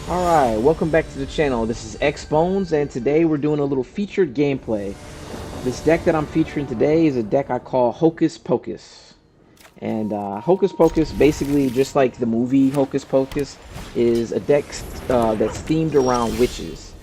Alright, welcome back to the channel. This is X Bones, and today we're doing a little featured gameplay. This deck that I'm featuring today is a deck I call Hocus Pocus. And Hocus Pocus, basically just like the movie Hocus Pocus, is a deck that's themed around witches.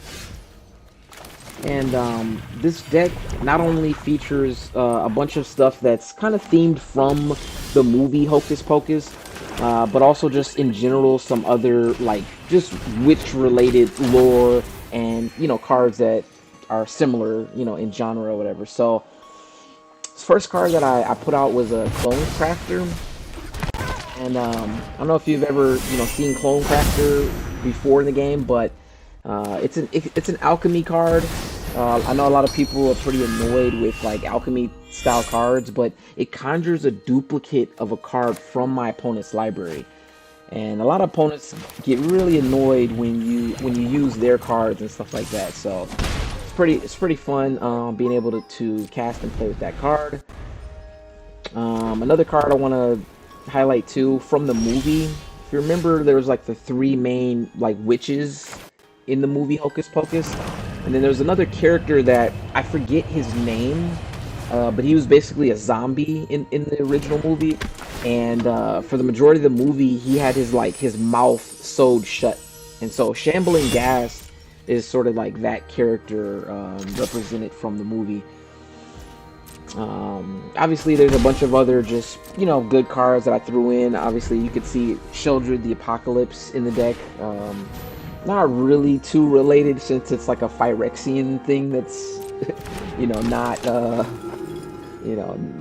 And this deck not only features a bunch of stuff that's kind of themed from the movie Hocus Pocus, but also just in general some other like just witch-related lore and cards that are similar in genre or whatever. So this first card that I put out was a Clone Crafter, and I don't know if you've ever seen Clone Crafter before in the game, but it's an alchemy card. I know a lot of people are pretty annoyed with like alchemy style cards, but it conjures a duplicate of a card from my opponent's library. And a lot of opponents get really annoyed when you use their cards and stuff like that. So it's pretty fun being able to cast and play with that card. Another card I want to highlight too from the movie. If you remember, there was like the three main like witches in the movie Hocus Pocus, and then there's another character that I forget his name, but he was basically a zombie in the original movie, and for the majority of the movie he had his mouth sewed shut, and so Shambling Gas is sort of like that character represented from the movie. Obviously there's a bunch of other just good cards that I threw in. Obviously you could see Sheldred the Apocalypse in the deck. Not really too related since it's like a Phyrexian thing that's not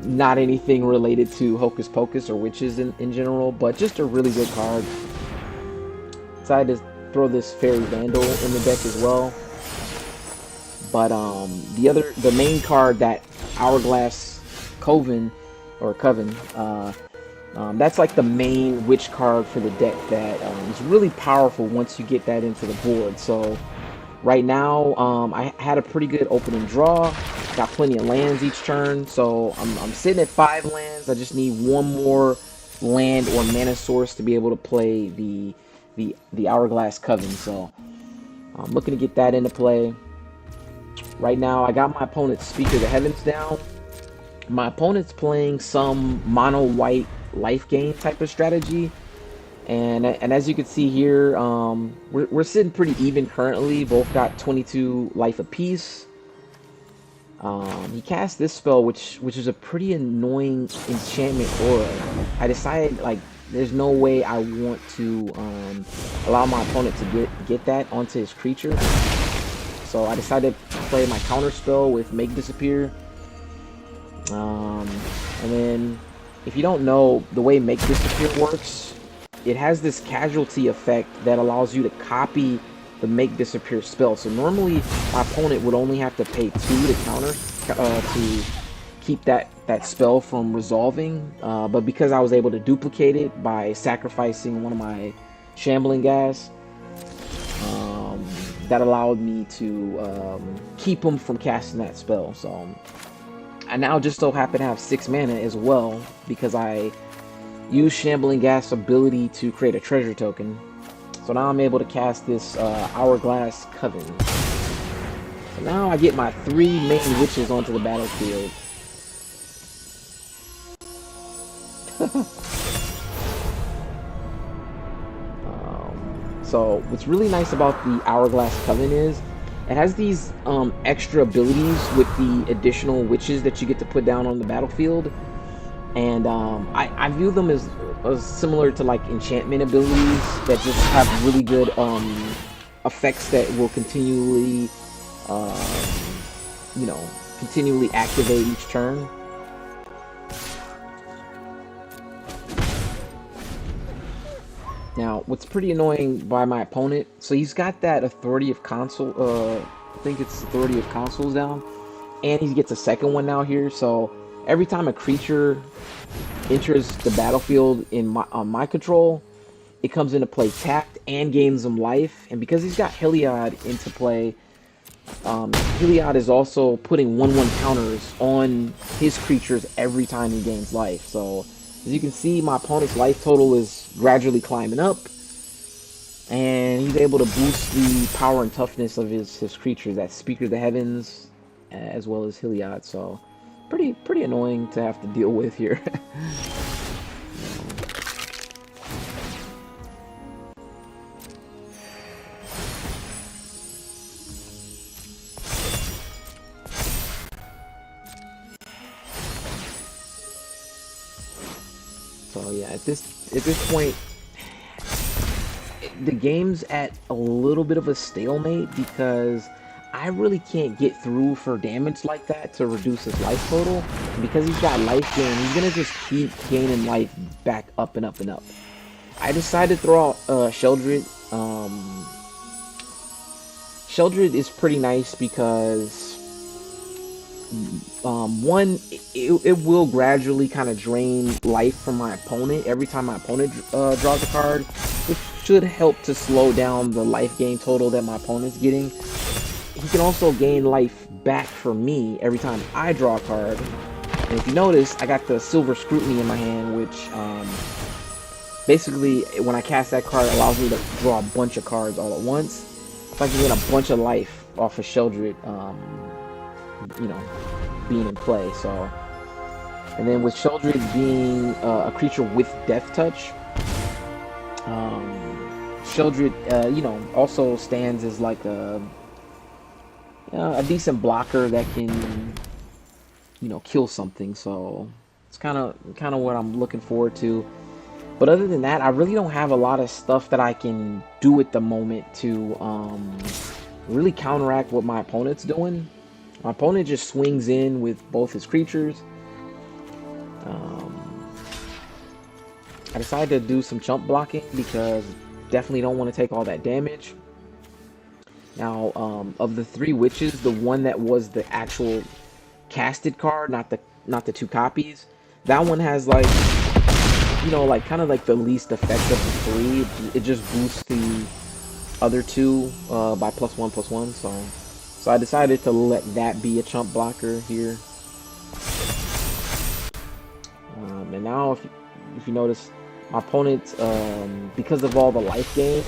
not anything related to Hocus Pocus or witches in general, but just a really good card. Decided to throw this Fairy Vandal in the deck as well. But the main card, that Hourglass Coven or Coven, that's like the main witch card for the deck that is really powerful once you get that into the board. So right now I had a pretty good opening draw, got plenty of lands each turn, so I'm sitting at 5 lands. I just need one more land or mana source to be able to play the Hourglass Coven. So I'm looking to get that into play. Right now I got my opponent's Speaker of the Heavens down. My opponent's playing some mono white life gain type of strategy, and as you can see here, we're sitting pretty even currently. Both got 22 life apiece. He cast this spell, which is a pretty annoying enchantment aura. I decided like there's no way I want to allow my opponent to get that onto his creature, so I decided to play my counter spell with Make Disappear. And then, if you don't know, the way Make Disappear works, it has this casualty effect that allows you to copy the Make Disappear spell. So normally, my opponent would only have to pay 2 to counter to keep that spell from resolving. But because I was able to duplicate it by sacrificing one of my Shambling Gas, that allowed me to keep him from casting that spell. So I now just so happen to have 6 mana as well, because I use Shambling Gas' ability to create a treasure token. So now I'm able to cast this Hourglass Coven. So now I get my 3 main witches onto the battlefield. So what's really nice about the Hourglass Coven is it has these extra abilities with the additional witches that you get to put down on the battlefield, and I view them as similar to like enchantment abilities that just have really good effects that will continually continually activate each turn. Now, what's pretty annoying by my opponent, so he's got that Authority of Consul, I think it's Authority of Consuls down, and he gets a second one now here, so every time a creature enters the battlefield on my control, it comes into play tapped and gains some life, and because he's got Heliod into play, Heliod is also putting 1/1 counters on his creatures every time he gains life. So as you can see, my opponent's life total is gradually climbing up, and and he's able to boost the power and toughness of his creatures. That Speaker of the Heavens, as well as Heliod. So pretty annoying to have to deal with here. So yeah, at this point, the game's at a little bit of a stalemate because I really can't get through for damage like that to reduce his life total. Because he's got life gain, he's gonna just keep gaining life back up and up and up. I decided to throw out Sheldred. Sheldred is pretty nice because one, it will gradually kind of drain life from my opponent every time my opponent draws a card, which should help to slow down the life gain total that my opponent's getting. He can also gain life back for me every time I draw a card. And if you notice, I got the Silver Scrutiny in my hand, which basically, when I cast that card, it allows me to draw a bunch of cards all at once. So I can get a bunch of life off of Sheldred, you know, being in play. So, and then with Sheldred being a creature with Death Touch, Sheldred, you know, also stands as like a decent blocker that can, you know, kill something. So it's kind of what I'm looking forward to. But other than that, I really don't have a lot of stuff that I can do at the moment to really counteract what my opponent's doing. My opponent just swings in with both his creatures. I decided to do some chump blocking because definitely don't want to take all that damage. Now, of the 3 witches, the one that was the actual casted card, not the 2 copies, that one has like, you know, like kind of like the least effect of the 3. It just boosts the other 2 by +1/+1. So I decided to let that be a chump blocker here. And now, if you notice, my opponent, because of all the life gain,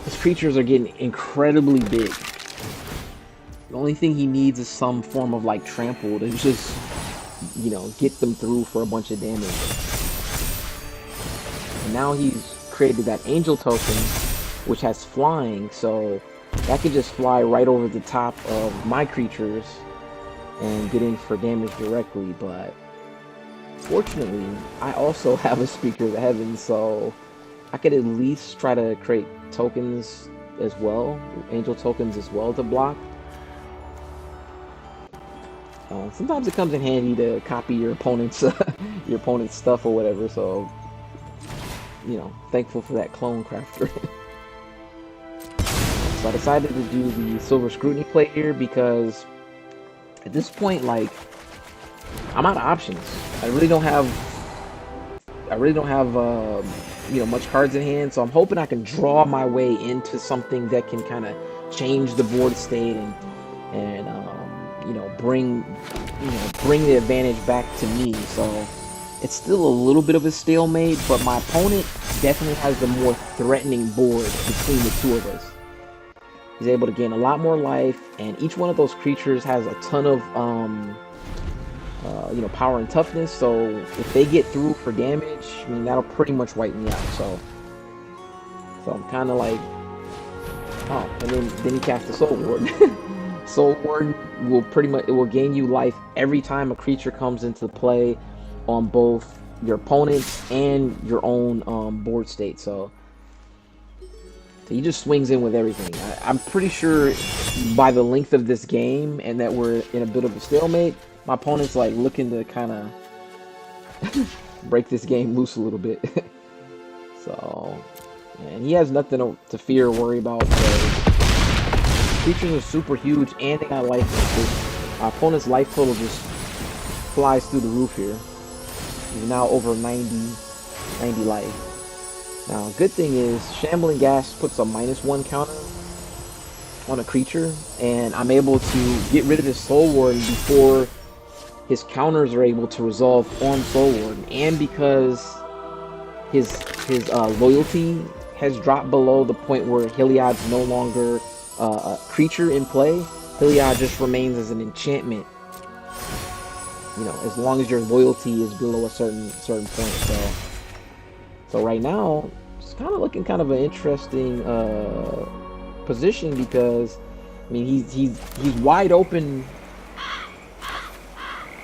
his creatures are getting incredibly big. The only thing he needs is some form of like trample to just, you know, get them through for a bunch of damage. And now he's created that angel token, which has flying, so that could just fly right over the top of my creatures and get in for damage directly. But fortunately, I also have a Speaker of the Heavens, so I could at least try to create tokens as well, angel tokens as well, to block. Sometimes it comes in handy to copy your opponent's stuff or whatever. So, you know, thankful for that clone crafter. So I decided to do the Silver Scrutiny play here because at this point, like, I'm out of options. I really don't have you know, much cards in hand, so I'm hoping I can draw my way into something that can kind of change the board state and you know, bring the advantage back to me. So it's still a little bit of a stalemate, but my opponent definitely has the more threatening board between the 2 of us. He's able to gain a lot more life, and each one of those creatures has a ton of you know, power and toughness. So if they get through for damage, I mean, that'll pretty much wipe me out. So I'm kind of like, oh, and then he casts the Soul Ward. Soul Ward will will gain you life every time a creature comes into play on both your opponent's and your own board state. So he just swings in with everything. I'm pretty sure by the length of this game and that we're in a bit of a stalemate, my opponent's like looking to kind of break this game loose a little bit. So, and he has nothing to fear or worry about. So creatures are super huge, and they got life. My opponent's life total just flies through the roof here. He's now over 90 life. Now, good thing is, Shambling Gas puts a -1 counter on a creature, and I'm able to get rid of his Soul Ward before his counters are able to resolve on Soul Ward, and because his loyalty has dropped below the point where Heliod's no longer a creature in play. Heliod just remains as an enchantment. You know, as long as your loyalty is below a certain point. So right now, it's kind of looking kind of an interesting position because I mean he's wide open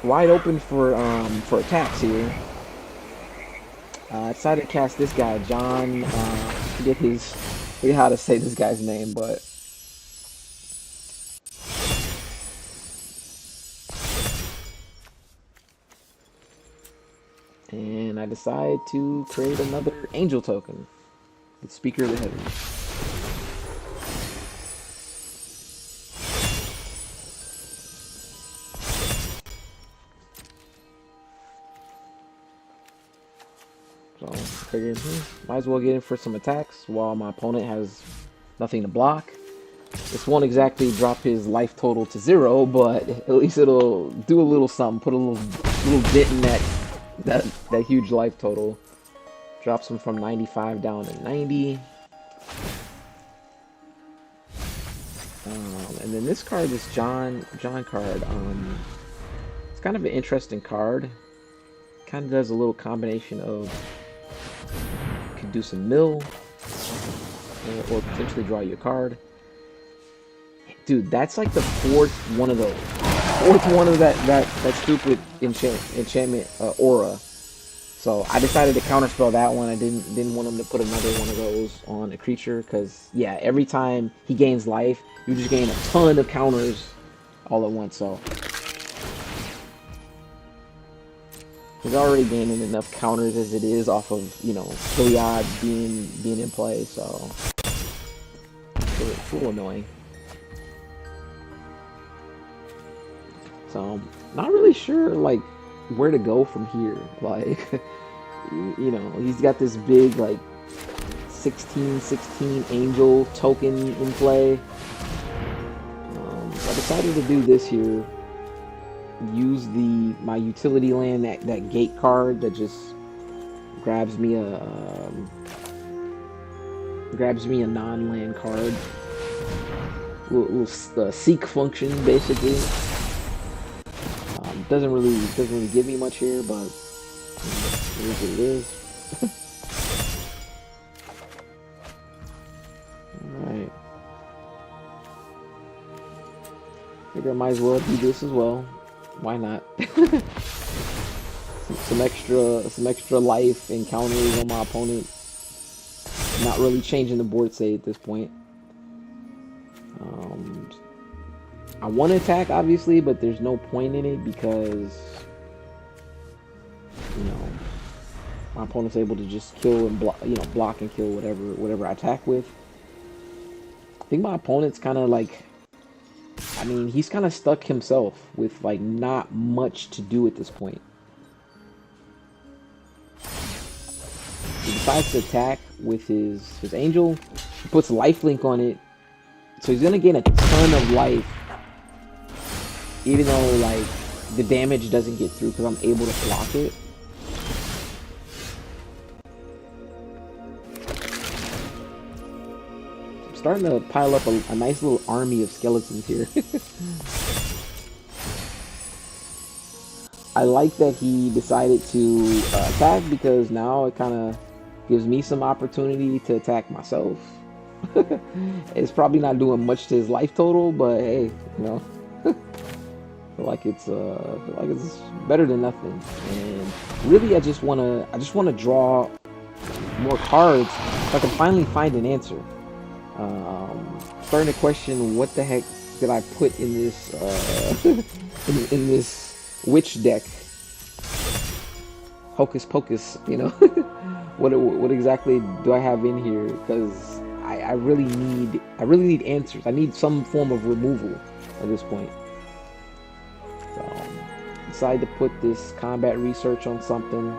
for attacks here. I decided to cast this guy, John. Forget how to say this guy's name, but and I decide to create another angel token, the Speaker of the Heavens. So I figured, might as well get in for some attacks while my opponent has nothing to block. This won't exactly drop his life total to 0, but at least it'll do a little something, put a little dent in that huge life total. Drops him from 95 down to 90. And then this card, this John card, it's kind of an interesting card. Kind of does a little combination of could do some mill or potentially draw you a card. Dude, that's like the fourth one of those. Fourth one of that stupid enchantment aura. So I decided to counterspell that one. I didn't want him to put another one of those on a creature because yeah, every time he gains life, you just gain a ton of counters all at once. So he's already gaining enough counters as it is off of, you know, Heliod being in play. So it's a little annoying. So I'm not really sure like where to go from here. Like, you know, he's got this big like 16/16 angel token in play. So I decided to do this here. Use my utility land, that gate card that just grabs me a non-land card. Little seek function basically. Doesn't really give me much here, but it is what it is. Alright. Figure I might as well do this as well. Why not? some extra life and counters on my opponent. Not really changing the board state at this point. I want to attack, obviously, but there's no point in it because, you know, my opponent's able to just kill and block, you know, block and kill whatever I attack with. I think my opponent's kind of like, I mean, he's kind of stuck himself with like not much to do at this point. He decides to attack with his angel. He puts lifelink on it, so he's gonna gain a ton of life. Even though, like, the damage doesn't get through because I'm able to block it. I'm starting to pile up a nice little army of skeletons here. I like that he decided to attack because now it kind of gives me some opportunity to attack myself. It's probably not doing much to his life total, but hey, you know. I feel like it's better than nothing. And really, I just wanna draw more cards so I can finally find an answer. Starting to question what the heck did I put in this in this witch deck. Hocus Pocus, you know. what exactly do I have in here? Because I really need answers. I need some form of removal at this point. So, decide to put this combat research on something.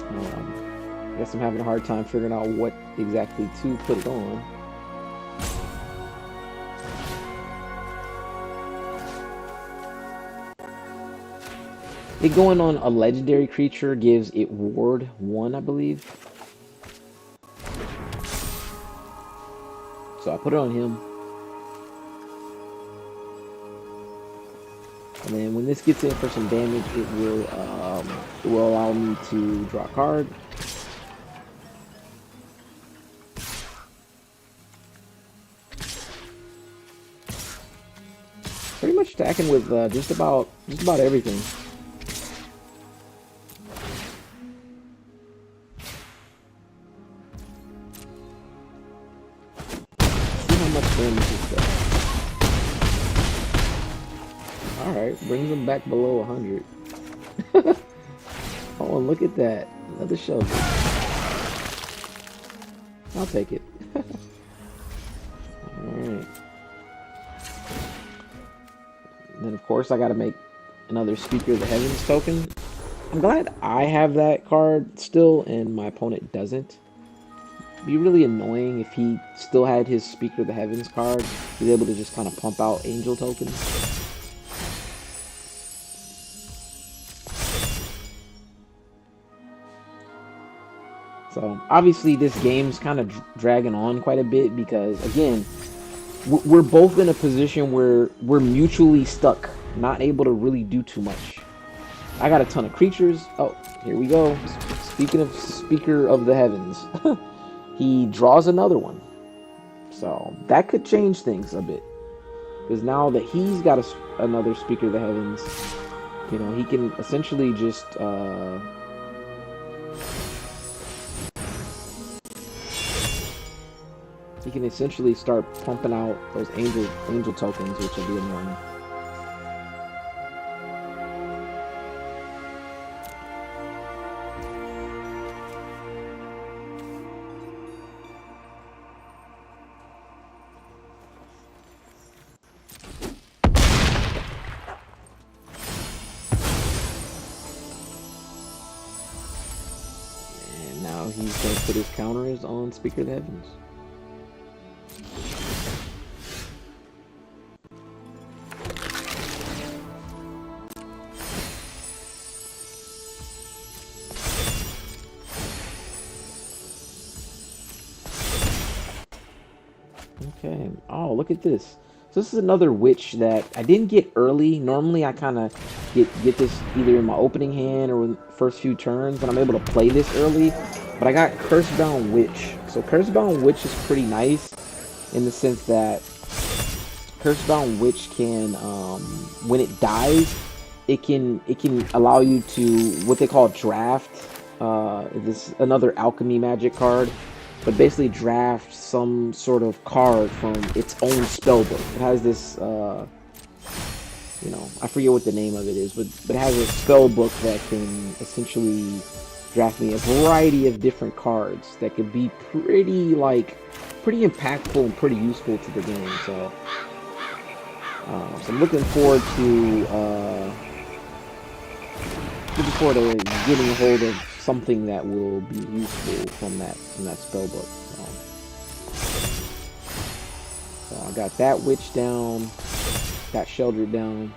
I guess I'm having a hard time figuring out what exactly to put it on. It going on a legendary creature gives it ward 1, I believe. So I put it on him. And then when this gets in for some damage, it will allow me to draw a card. Pretty much attacking with just about everything. See how much damage this does. Alright, brings them back below 100. Oh, look at that. Another shelter. I'll take it. Alright. Then, of course, I gotta make another Speaker of the Heavens token. I'm glad I have that card still and my opponent doesn't. It'd be really annoying if he still had his Speaker of the Heavens card. He's able to just kind of pump out angel tokens. So obviously this game's kind of dragging on quite a bit because, again, we're both in a position where we're mutually stuck, not able to really do too much. I got a ton of creatures. Oh, here we go. Speaking of Speaker of the Heavens, he draws another one. So that could change things a bit. Because now that he's got another Speaker of the Heavens, you know, he can essentially just... he can essentially start pumping out those angel tokens, which will be annoying. And now he's going to put his counters on Speaker of the Heavens. Okay. Oh, look at this. So this is another witch that I didn't get early. Normally I kind of get this either in my opening hand or in the first few turns, and I'm able to play this early. But I got Cursebound Witch. So Cursebound Witch is pretty nice in the sense that Cursebound Witch can, when it dies, it can allow you to what they call draft. This another alchemy magic card. But basically draft some sort of card from its own spellbook. It has this, you know, I forget what the name of it is, but it has a spellbook that can essentially draft me a variety of different cards that could be pretty impactful and pretty useful to the game. So, so I'm looking forward to getting a hold of something that will be useful from that spell book. So I got that witch down, got Sheldred down.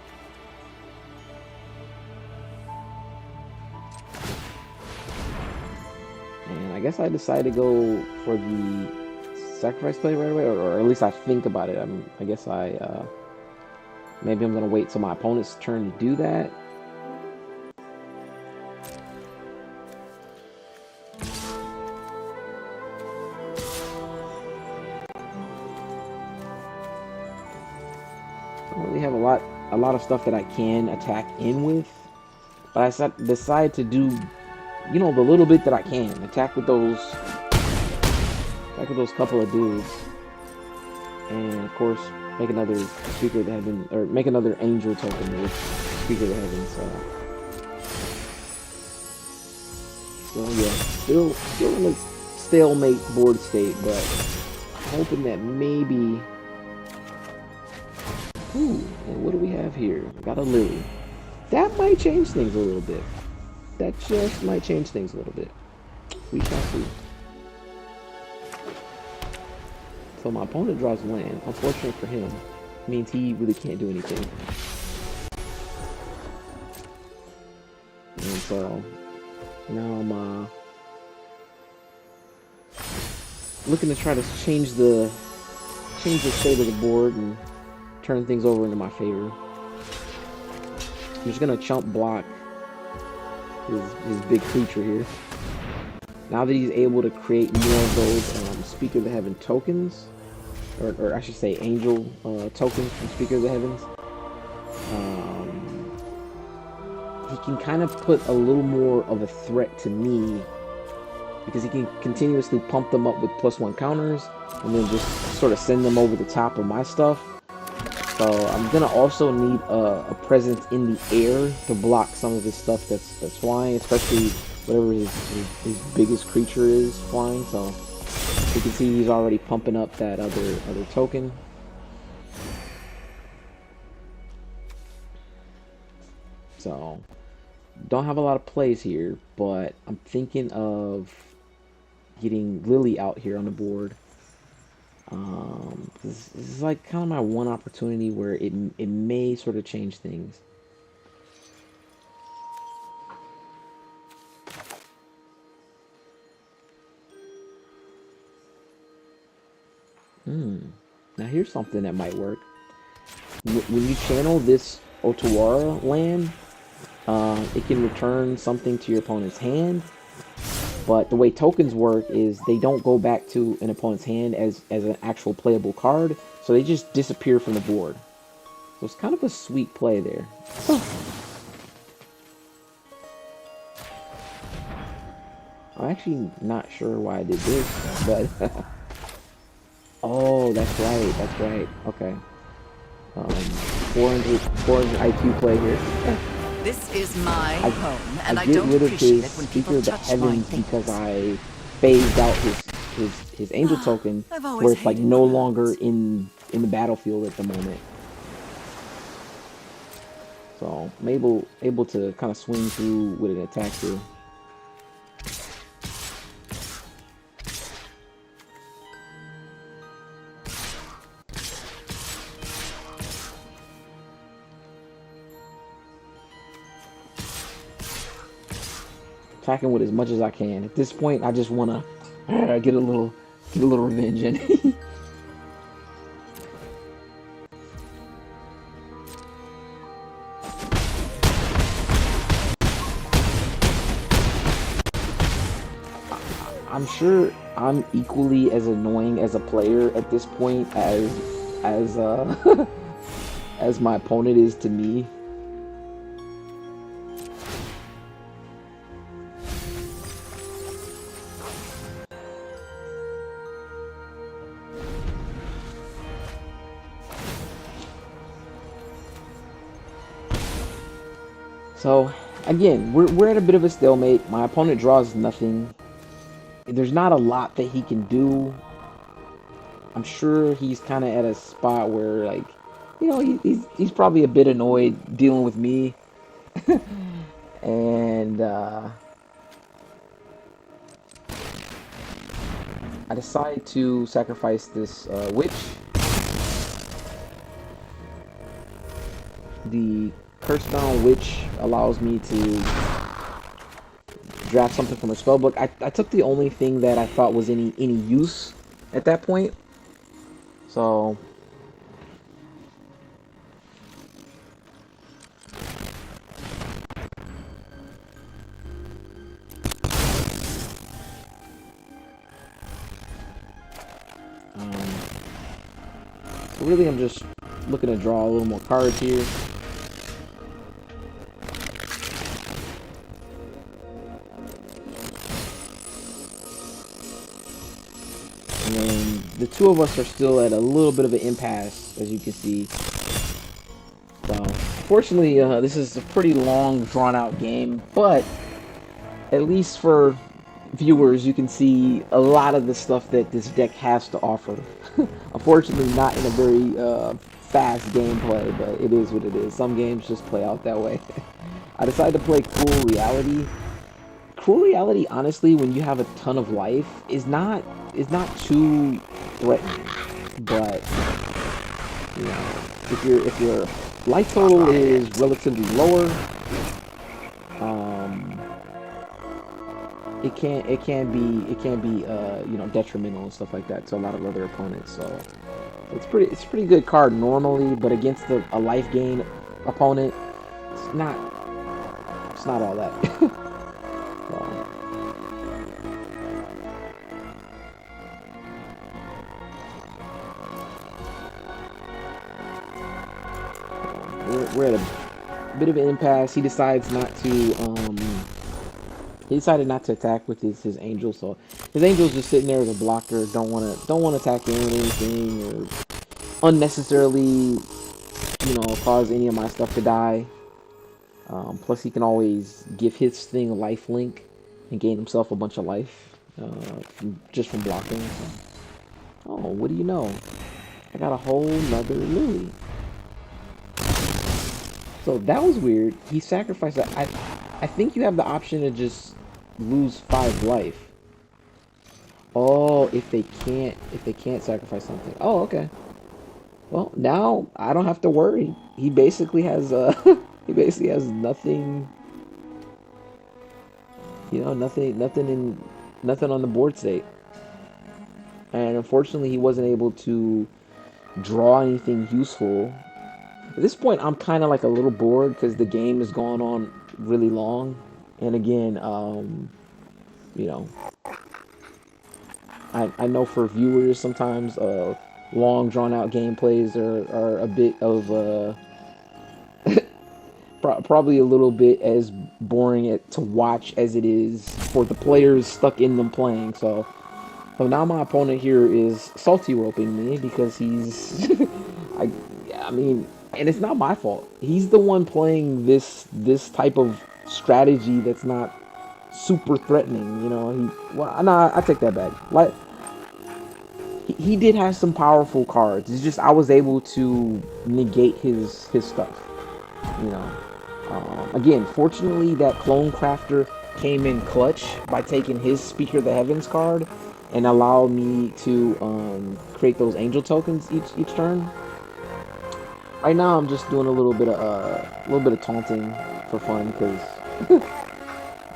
And I guess I decided to go for the sacrifice play right away, or at least I think about it. I guess maybe I'm gonna wait till my opponent's turn to do that. Have a lot of stuff that I can attack in with, but I decide to do, you know, the little bit that I can attack with those couple of dudes, and of course make another Speaker of the Heaven, or make another angel token with Speaker of the Heaven. So yeah, still in a stalemate board state, but hoping that maybe. Ooh, and what do we have here? Got a Lily. That might change things a little bit. That just might change things a little bit. We shall see. So my opponent draws land. Unfortunate for him. Means he really can't do anything. so now I'm looking to try to change the state of the board and turn things over into my favor. I'm just gonna chump block his big creature here. Now that he's able to create more of those Speaker of the Heaven tokens, or I should say angel tokens from Speaker of the Heavens, he can kind of put a little more of a threat to me, because he can continuously pump them up with +1 counters and then just sort of send them over the top of my stuff. So I'm gonna also need a presence in the air to block some of his stuff that's flying, especially whatever his biggest creature is flying. So you can see he's already pumping up that other token. So don't have a lot of plays here, but I'm thinking of getting Lily out here on the board. This is like kind of my one opportunity where it may sort of change things. Now here's something that might work. When you channel this Otawara land, it can return something to your opponent's hand. But the way tokens work is they don't go back to an opponent's hand as an actual playable card, so they just disappear from the board. So it's kind of a sweet play there. I'm actually not sure why I did this, but oh, that's right. Okay. 400 IQ play here. This is my home, and I don't rid of appreciate his it when Speaker people of the touch my Heavens things. because I phased out his angel token, where it's like no longer in the battlefield at the moment. So I'm able to kind of swing through with an attack here. Attacking with as much as I can. At this point, I just want to get a little revenge in. I'm sure I'm equally as annoying as a player at this point as as my opponent is to me. So again, we're at a bit of a stalemate. My opponent draws nothing. There's not a lot that he can do. I'm sure he's kind of at a spot where, like, you know, he's probably a bit annoyed dealing with me. And I decide to sacrifice this witch. The Curse-bound Witch allows me to draft something from her spellbook. I took the only thing that I thought was any use at that point. So really I'm just looking to draw a little more cards here. And then the two of us are still at a little bit of an impasse, as you can see. So, fortunately, this is a pretty long, drawn-out game, but at least for viewers, you can see a lot of the stuff that this deck has to offer. Unfortunately, not in a very fast gameplay, but it is what it is. Some games just play out that way. I decided to play Cruel Reality. Cruel Reality, honestly, when you have a ton of life, is not too threatening. But you know, if your life total is relatively lower, it can be you know, detrimental and stuff like that to a lot of other opponents. So it's a pretty good card normally, but against a life gain opponent, it's not all that. So, we're at a bit of an impasse. He decides not to he decided not to attack with his angel, so his angel's just sitting there as a blocker. Don't wanna attack in anything or unnecessarily, you know, cause any of my stuff to die. Plus he can always give his thing a life link and gain himself a bunch of life just from blocking. So. Oh, what do you know? I got a whole nother Lily. So that was weird. He sacrificed that. I think you have the option to just lose 5 life. Oh, if they can't sacrifice something. Oh, okay. Well, now I don't have to worry. He basically has he basically has nothing, you know, nothing on the board state. And unfortunately, he wasn't able to draw anything useful. At this point, I'm kind of like a little bored because the game has gone on really long. And again, you know, I know for viewers sometimes long drawn out gameplays are a bit of probably a little bit as boring to watch as it is for the players stuck in them playing. So now my opponent here is salty roping me because he's I mean, and it's not my fault. He's the one playing this type of strategy that's not super threatening. You know, well, no, I take that back. Like he did have some powerful cards. It's just I was able to negate his stuff. You know, again, fortunately that clone crafter came in clutch by taking his Speaker of the Heavens card and allowed me to create those angel tokens each turn. Right now I'm just doing a little bit of taunting for fun because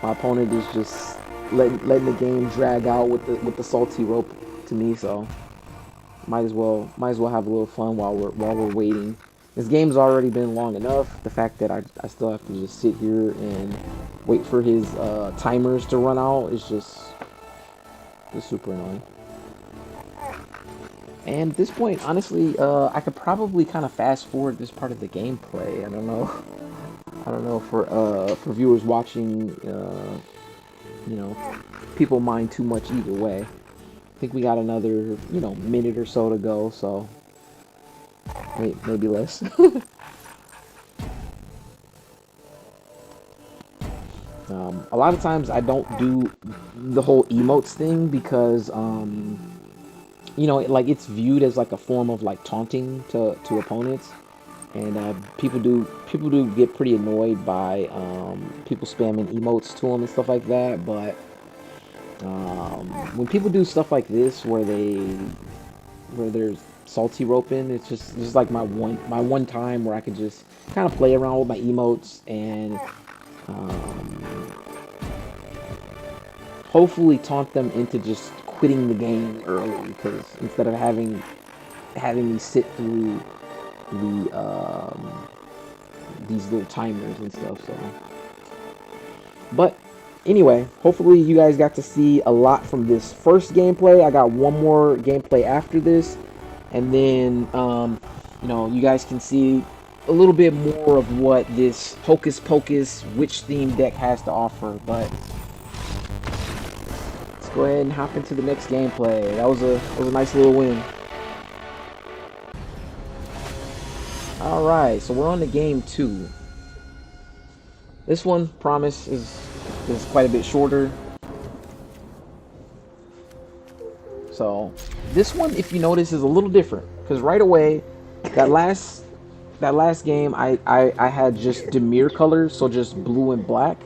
my opponent is just letting the game drag out with the salty rope to me. So might as well have a little fun while we're waiting. This game's already been long enough. The fact that I still have to just sit here and wait for his timers to run out is just super annoying. And at this point, honestly, I could probably kind of fast forward this part of the gameplay. I don't know. I don't know for viewers watching, you know, people mind too much either way. I think we got another, you know, minute or so to go, so maybe less. A lot of times I don't do the whole emotes thing because, you know, like it's viewed as like a form of like taunting to opponents, and people do get pretty annoyed by people spamming emotes to them and stuff like that. But when people do stuff like this where there's salty roping, it's just like my one time where I could just kind of play around with my emotes and hopefully taunt them into just quitting the game early, because instead of having me sit through these little timers and stuff. So, but anyway, hopefully you guys got to see a lot from this first gameplay. I got one more gameplay after this, and then you know, you guys can see a little bit more of what this Hocus Pocus witch themed deck has to offer. But let's go ahead and hop into the next gameplay. That was a nice little win. Alright, so we're on to game 2. This one, promise, is quite a bit shorter. So this one, if you notice, is a little different, because right away, that last game I had just Demir colors, so just blue and black.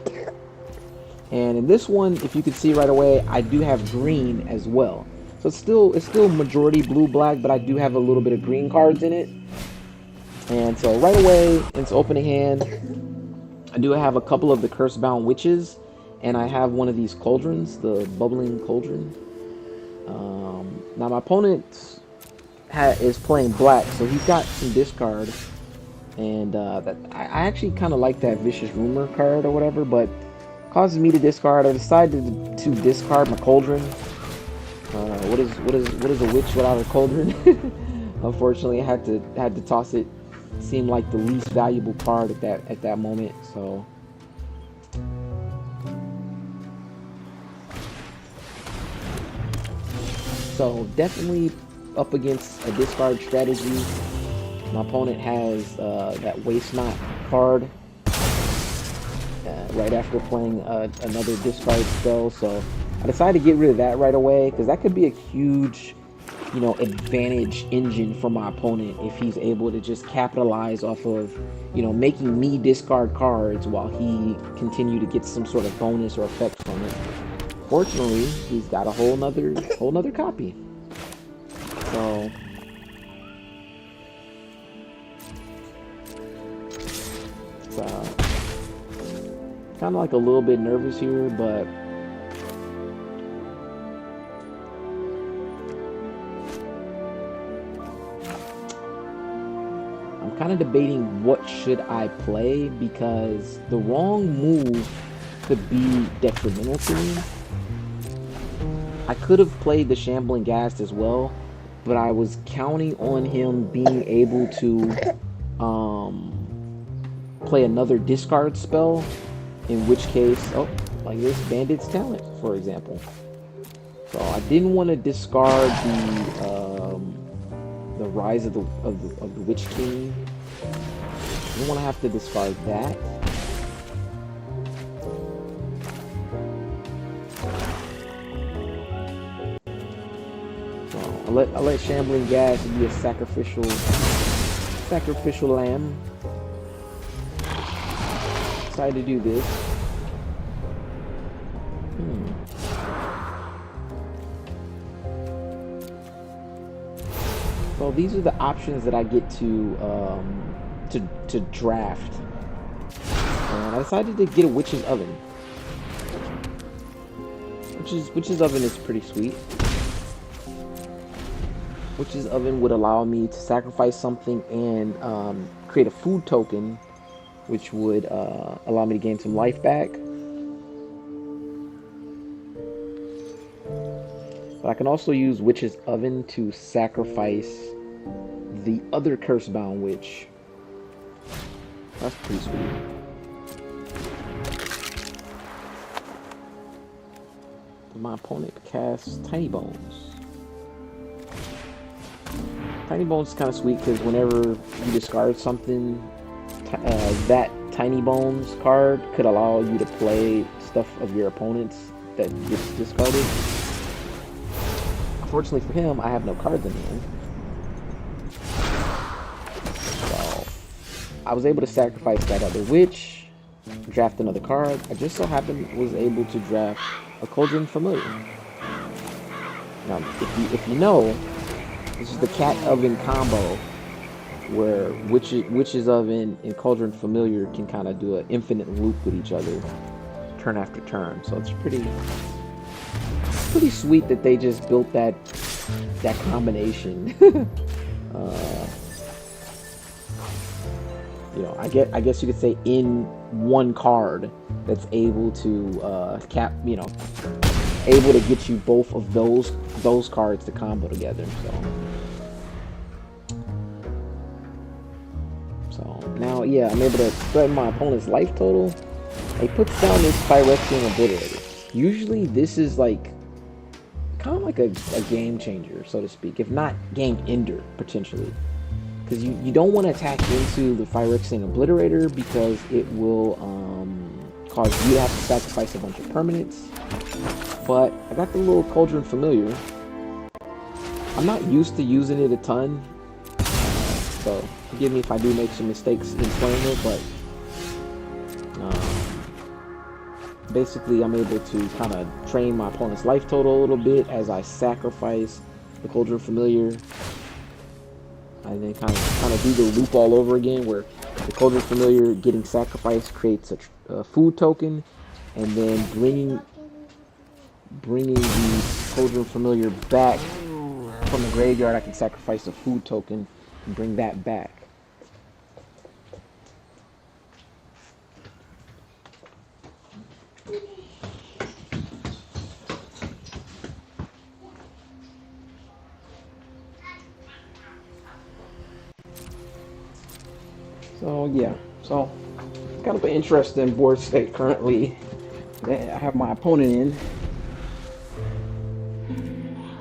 And in this one, if you can see right away, I do have green as well. So it's still majority blue black, but I do have a little bit of green cards in it. And so right away, into opening hand, I do have a couple of the Curse Bound Witches, and I have one of these cauldrons, the bubbling cauldron. Now my opponent is playing black, so he's got some discard, and I actually kind of like that vicious rumor card or whatever, but causes me to discard. I decided to discard my cauldron. What is a witch without a cauldron? Unfortunately, I had to toss it. It seemed like the least valuable card at that moment. So definitely up against a discard strategy. My opponent has that waste not card right after playing another discard spell, so I decided to get rid of that right away because that could be a huge, advantage engine for my opponent if he's able to just capitalize off of, making me discard cards while he continue to get some sort of bonus or effect from it. Fortunately, he's got a whole nother copy. So kind of like a little bit nervous here, but I'm kind of debating what should I play because the wrong move could be detrimental to me. I could have played the Shambling Ghast as well, but I was counting on him being able to play another discard spell, in which case, like this Bandit's Talent, for example. So I didn't want to discard the Rise of the Witch King. I didn't want to have to discard that. So I let Shambling Ghast be a sacrificial lamb. Decided to do this. So these are the options that I get to draft. And I decided to get a Witch's Oven. Witch's Oven is pretty sweet. Witch's Oven would allow me to sacrifice something and create a food token, which would allow me to gain some life back. But I can also use Witch's Oven to sacrifice the other Cursebound Witch. That's pretty sweet. My opponent casts Tiny Bones. Tiny Bones is kind of sweet because whenever you discard something, that Tiny Bones card could allow you to play stuff of your opponent's that gets discarded. Unfortunately for him, I have no cards in hand. So I was able to sacrifice that other witch, draft another card. I just so happened was able to draft a Cauldron Familiar. Now, if you know, this is the Cat Oven combo, where Witch's Oven and Cauldron Familiar can kind of do an infinite loop with each other, turn after turn. So it's pretty sweet that they just built that combination. I guess you could say in one card that's able to able to get you both of those cards to combo together. So now, yeah, I'm able to threaten my opponent's life total. He puts down this Phyrexian Obliterator. Usually this is like kind of like a game changer, so to speak, if not game ender potentially, because you don't want to attack into the Phyrexian Obliterator because it will cause you to have to sacrifice a bunch of permanents. But I got the little Cauldron Familiar. I'm not used to using it a ton, so forgive me if I do make some mistakes in playing it, but basically I'm able to kind of train my opponent's life total a little bit as I sacrifice the Cauldron Familiar, and then kind of do the loop all over again, where the Cauldron Familiar getting sacrificed creates a food token, and then bringing the Cauldron Familiar back from the graveyard. I can sacrifice a food token and bring that back. So yeah, so kind of an interesting board state currently that I have my opponent in,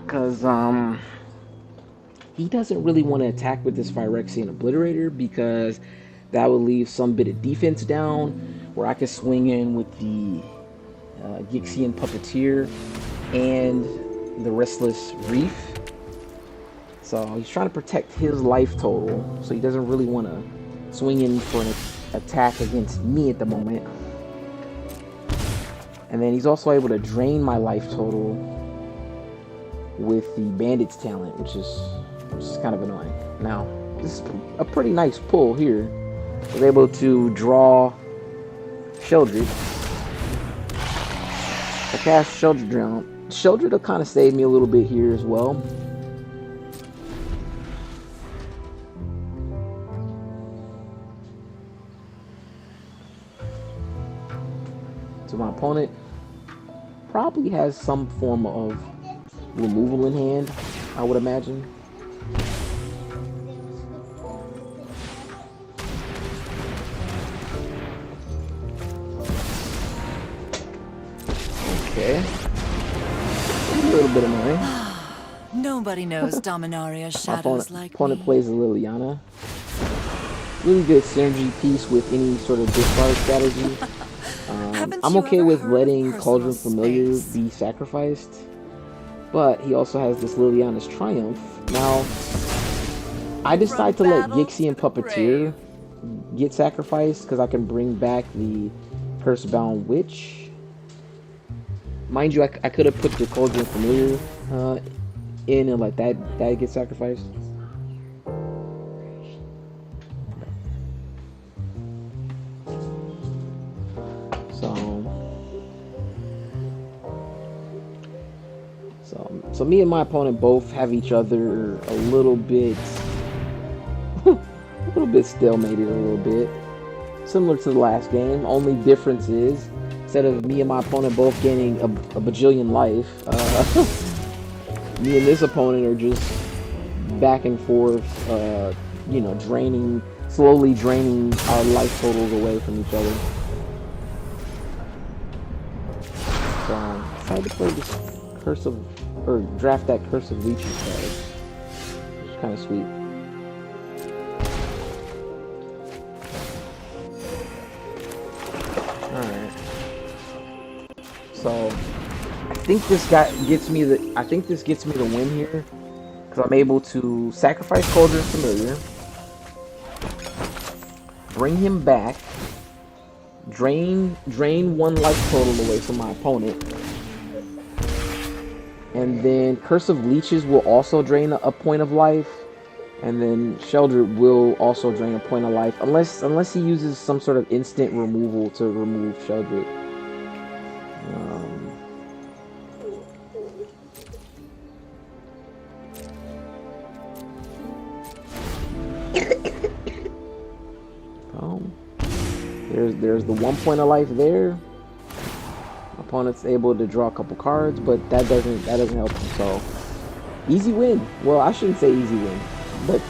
because he doesn't really want to attack with this Phyrexian Obliterator, because that would leave some bit of defense down where I could swing in with the Gixian Puppeteer and the Restless Reef. So he's trying to protect his life total, so he doesn't really want to swing in for an attack against me at the moment. And then he's also able to drain my life total with the Bandit's talent, which is kind of annoying. Now, this is a pretty nice pull here. I was able to draw Sheldred. I cast Sheldred down. Sheldred will kind of save me a little bit here as well. So my opponent probably has some form of removal in hand, I would imagine. Okay. A little bit annoying. Nobody knows Dominaria's shadows like opponent me. plays a Liliana. Really good synergy piece with any sort of discard strategy. I'm okay with letting Cauldron Familiar be sacrificed, but he also has this Liliana's Triumph. Now, I decide to let Gixian Puppeteer get sacrificed because I can bring back the Cursebound Witch. Mind you, I could have put the Cauldron Familiar in and let that get sacrificed. So me and my opponent both have each other a little bit stalemated a little bit. Similar to the last game, only difference is instead of me and my opponent both gaining a bajillion life, me and this opponent are just back and forth, you know, slowly draining our life totals away from each other. So I decided to play this draft that Curse of Leeches card, which is kind of sweet. Alright. So I think this gets me the win here, because I'm able to sacrifice Cauldron Familiar, bring him back, drain one life total away from my opponent. And then Curse of Leeches will also drain a point of life. And then Sheldred will also drain a point of life. Unless he uses some sort of instant removal to remove Sheldred. There's the 1 point of life there. Opponent's able to draw a couple cards, but that doesn't help him. So easy win. Well, I shouldn't say easy win, but